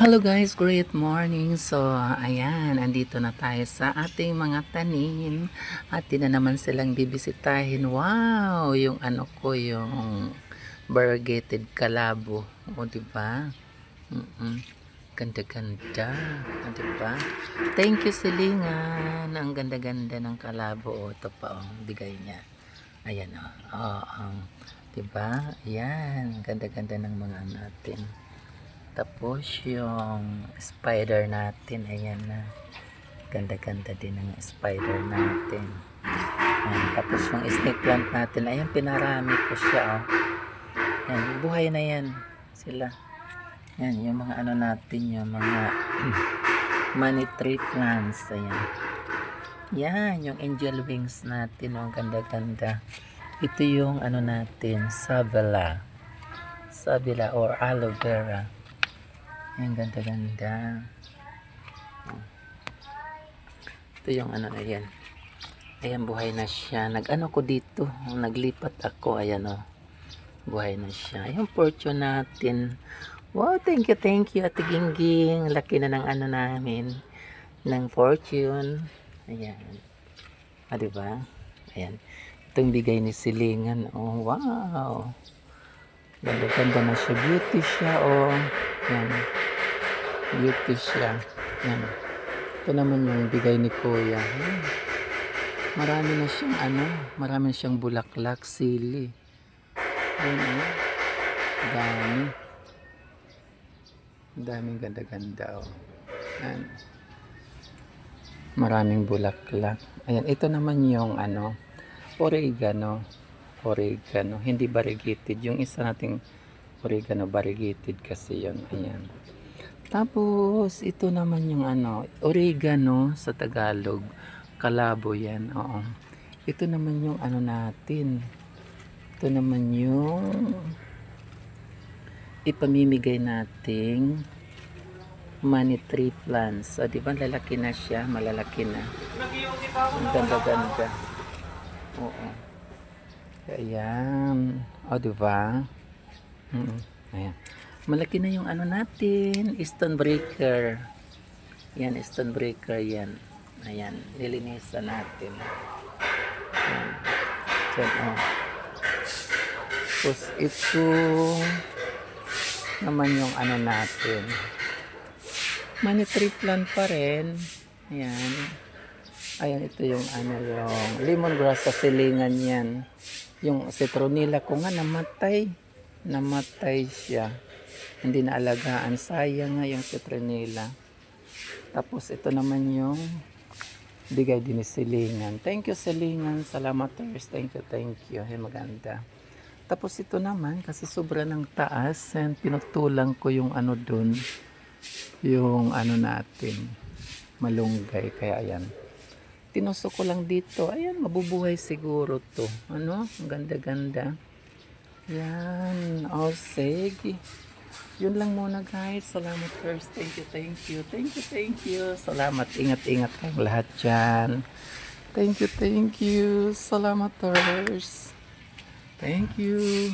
Hello guys, great morning. So, ayan, andito na tayo sa ating mga tanim at na naman silang bibisitahin. Wow, yung ano ko, yung variegated kalabo. O, diba? Ganda-ganda. O, diba? Thank you, Silingan. Ang ganda-ganda ng kalabo. O, ito pa, oh, bigay niya. Ayan, o. Diba? Ayan, ganda-ganda ng mga natin. Tapos yung spider natin, ayan na. Ganda-ganda din ng spider natin. Ayan. Tapos yung snake plant natin, ayan, pinarami ko siya, oh. Ayan, buhay na yan sila. Ayan, yung mga ano natin, yung mga money tree plants, ayan. Yan, yung angel wings natin, oh, ganda-ganda. Ito yung ano natin, savila or aloe vera. Ayan, ganda-ganda. Ito yung ano na yan. Ayan, buhay na siya. Nag-ano ko dito. Naglipat ako. Ayan, o. Buhay na siya. Ayan, fortune natin. Wow, thank you, Ate Gingging. Laki na ng ano namin. Ng fortune. Ayan. Diba? Ayan. Itong bigay ni Silingan. Oh, wow. Ganda-ganda na siya. Beauty siya, oh. Ayan. Beauty siya. Yan. Ito naman yung bigay ni Kuya. Marami na siyang ano, marami na siyang bulaklak, sili. Ayan, oh. Dami. Daming ganda-ganda, oh. Ayan. Maraming bulaklak. Ayan, ito naman yung ano, oregano. Oregano, hindi variegated. Yung isa nating oregano variegated kasi yun. Ayan. Tapos, ito naman yung ano, oregano sa Tagalog. Kalabo yan, oo. Ito naman yung ano natin. Ito naman yung ipamimigay nating money tree plants. So, di ba lalaki na siya? Malalaki na. Ang ganda-ganda. Oo. Ayan. O, di ba? Ayan. Malaki na yung ano natin, stone breaker. Yan, stone breaker yan. Ayan, nilinisan natin. Ayan. So, oh. Tapos ito naman yung ano natin. Money tree plant pa rin. Ayan. Ayan, ito yung ano, yung lemongrass sa Silingan yan. Yung citronella ko nga namatay. Namatay siya. Hindi na alagaan, sayang nga yung citronella. Tapos ito naman yung bigay din ni Silingan. Thank you, Silingan. Salamat, thank you. Hey, maganda. Tapos ito naman kasi sobra ng taas, and pinutulang ko yung ano dun, yung ano natin, malunggay. Kaya ayan, tinusok ko lang dito. Ayan, mabubuhay siguro to. Ano, ang ganda-ganda. Yan, oh, sige. Yun lang muna guys. Salamat first. Thank you. Salamat. Ingat-ingat kayong lahat dyan. Thank you. Salamat first. Thank you.